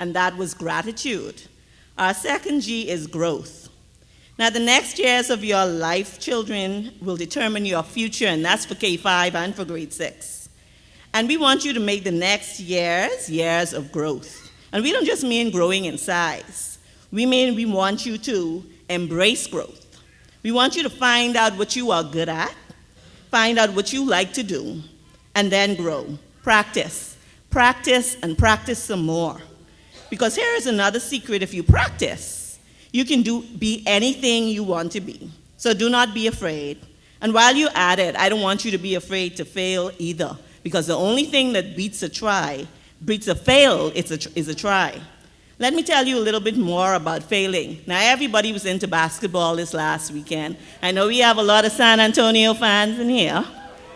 and that was gratitude. Our second G is growth. Now, the next years of your life, children, will determine your future, and that's for K-5 and for grade 6. And we want you to make the next years of growth. And we don't just mean growing in size. We mean we want you to embrace growth. We want you to find out what you are good at, find out what you like to do, and then grow. Practice. Practice and practice some more. Because here is another secret: if you practice, you can be anything you want to be. So do not be afraid. And while you're at it, I don't want you to be afraid to fail either, because the only thing that beats a fail is a try. Let me tell you a little bit more about failing. Now, everybody was into basketball this last weekend. I know we have a lot of San Antonio fans in here,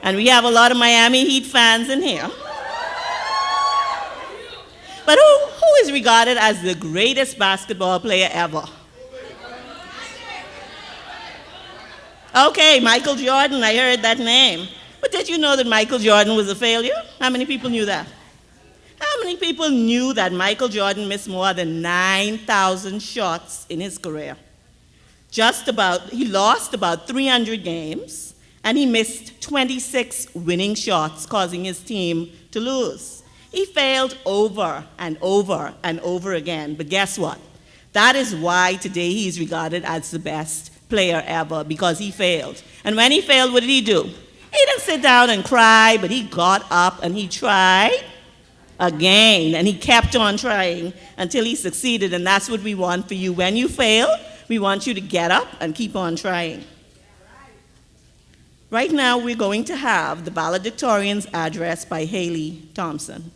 and we have a lot of Miami Heat fans in here. But who is regarded as the greatest basketball player ever? Okay, Michael Jordan, I heard that name. But did you know that Michael Jordan was a failure? How many people knew that? How many people knew that Michael Jordan missed more than 9,000 shots in his career? He lost about 300 games, and he missed 26 winning shots, causing his team to lose. He failed over and over and over again, but guess what? That is why today he is regarded as the best player ever, because he failed. And when he failed, what did he do? He didn't sit down and cry, but he got up and he tried again, and he kept on trying until he succeeded, and that's what we want for you. When you fail, we want you to get up and keep on trying. Right now, we're going to have the Valedictorian's address by Haley Thompson.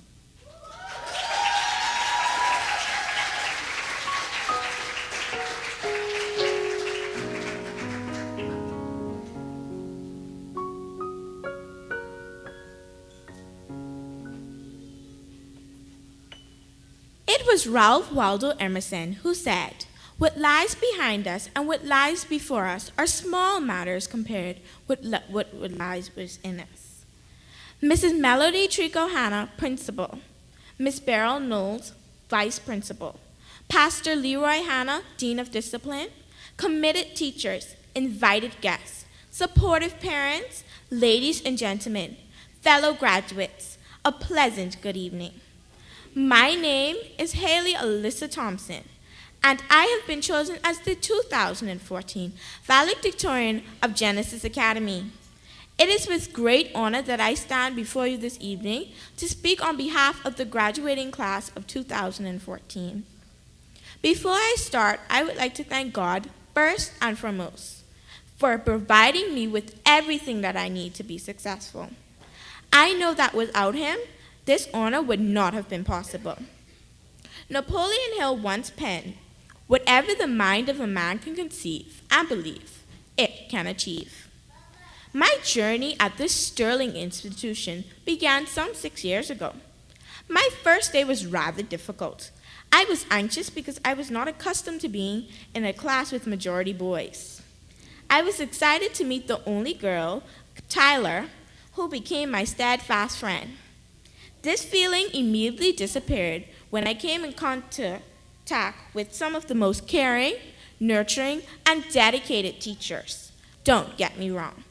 It was Ralph Waldo Emerson who said, "What lies behind us and what lies before us are small matters compared with what lies within us." Mrs. Melody Trico Hanna, Principal. Miss Beryl Knowles, Vice Principal. Pastor Leroy Hanna, Dean of Discipline. Committed teachers, invited guests, supportive parents, ladies and gentlemen, fellow graduates, a pleasant good evening. My name is Haley Alyssa Thompson, and I have been chosen as the 2014 Valedictorian of Genesis Academy. It is with great honor that I stand before you this evening to speak on behalf of the graduating class of 2014. Before I start, I would like to thank God, first and foremost, for providing me with everything that I need to be successful. I know that without him, this honor would not have been possible. Napoleon Hill once penned, "Whatever the mind of a man can conceive and believe, it can achieve." My journey at this sterling institution began some 6 years ago. My first day was rather difficult. I was anxious because I was not accustomed to being in a class with majority boys. I was excited to meet the only girl, Tyler, who became my steadfast friend. This feeling immediately disappeared when I came in contact with some of the most caring, nurturing, and dedicated teachers. Don't get me wrong.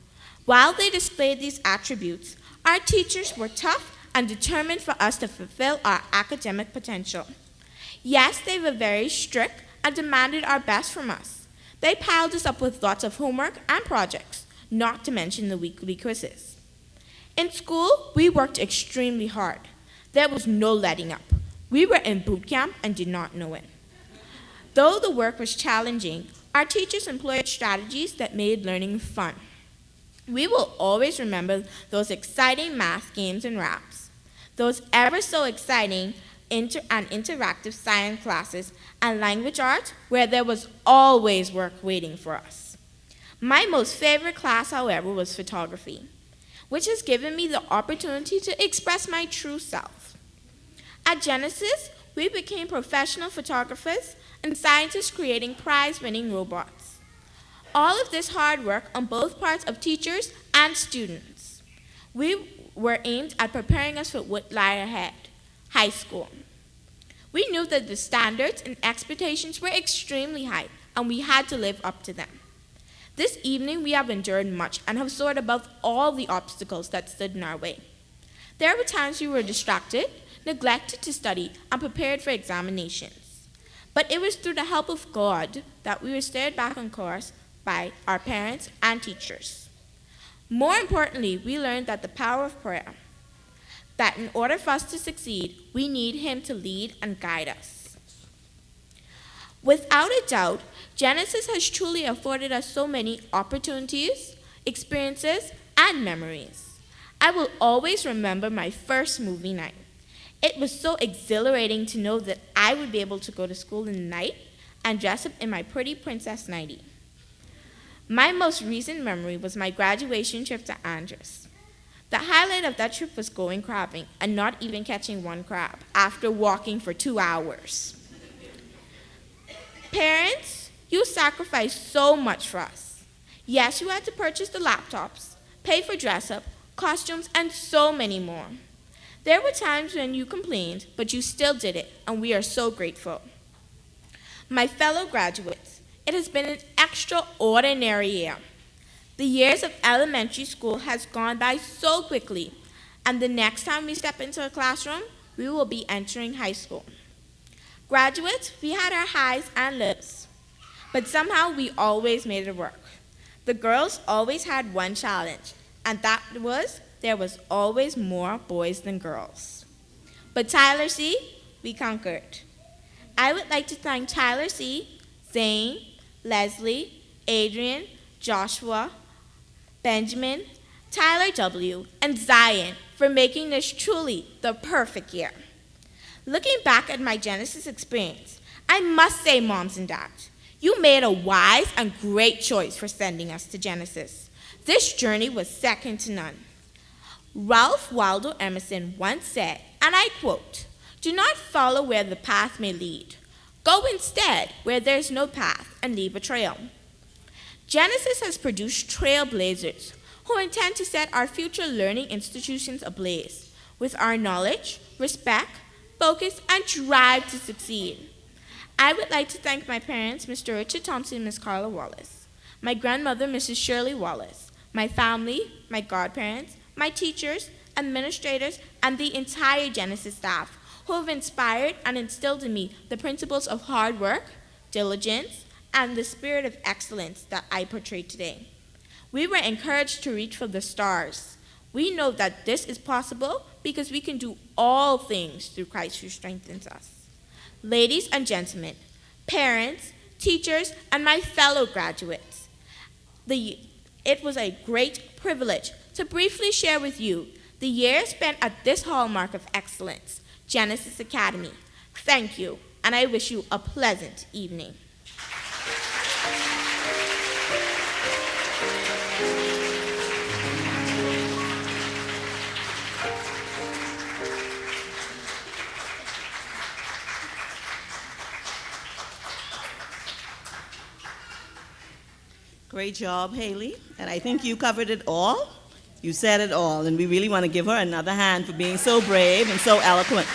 While they displayed these attributes, our teachers were tough and determined for us to fulfill our academic potential. Yes, they were very strict and demanded our best from us. They piled us up with lots of homework and projects, not to mention the weekly quizzes. In school, we worked extremely hard. There was no letting up. We were in boot camp and did not know it. Though the work was challenging, our teachers employed strategies that made learning fun. We will always remember those exciting math games and raps, those ever so exciting and interactive science classes and language arts where there was always work waiting for us. My most favorite class, however, was photography, which has given me the opportunity to express my true self. At Genesis, we became professional photographers and scientists creating prize-winning robots. All of this hard work on both parts of teachers and students, we were aimed at preparing us for what lay ahead, high school. We knew that the standards and expectations were extremely high, and we had to live up to them. This evening we have endured much and have soared above all the obstacles that stood in our way. There were times we were distracted, neglected to study, and prepared for examinations. But it was through the help of God that we were steered back on course by our parents and teachers. More importantly, we learned that the power of prayer, that in order for us to succeed, we need Him to lead and guide us. Without a doubt, Genesis has truly afforded us so many opportunities, experiences, and memories. I will always remember my first movie night. It was so exhilarating to know that I would be able to go to school in the night and dress up in my pretty princess nightie. My most recent memory was my graduation trip to Andros. The highlight of that trip was going crabbing and not even catching one crab after walking for 2 hours. Parents, you sacrificed so much for us. Yes, you had to purchase the laptops, pay for dress-up, costumes, and so many more. There were times when you complained, but you still did it, and we are so grateful. My fellow graduates, it has been an extraordinary year. The years of elementary school has gone by so quickly, and the next time we step into a classroom, we will be entering high school. Graduates, we had our highs and lows, but somehow we always made it work. The girls always had one challenge, and that was there was always more boys than girls. But Tyler C., we conquered. I would like to thank Tyler C., Zane, Leslie, Adrian, Joshua, Benjamin, Tyler W., and Zion for making this truly the perfect year. Looking back at my Genesis experience, I must say, moms and dads, you made a wise and great choice for sending us to Genesis. This journey was second to none. Ralph Waldo Emerson once said, and I quote, "Do not follow where the path may lead. Go instead where there's no path and leave a trail." Genesis has produced trailblazers who intend to set our future learning institutions ablaze with our knowledge, respect, focus, and drive to succeed. I would like to thank my parents, Mr. Richard Thompson and Ms. Carla Wallace, my grandmother, Mrs. Shirley Wallace, my family, my godparents, my teachers, administrators, and the entire Genesis staff who have inspired and instilled in me the principles of hard work, diligence, and the spirit of excellence that I portray today. We were encouraged to reach for the stars. We know that this is possible because we can do all things through Christ who strengthens us. Ladies and gentlemen, parents, teachers, and my fellow graduates, it was a great privilege to briefly share with you the year spent at this hallmark of excellence, Genesis Academy. Thank you, and I wish you a pleasant evening. Great job, Haley. And I think you covered it all. You said it all, and we really want to give her another hand for being so brave and so eloquent.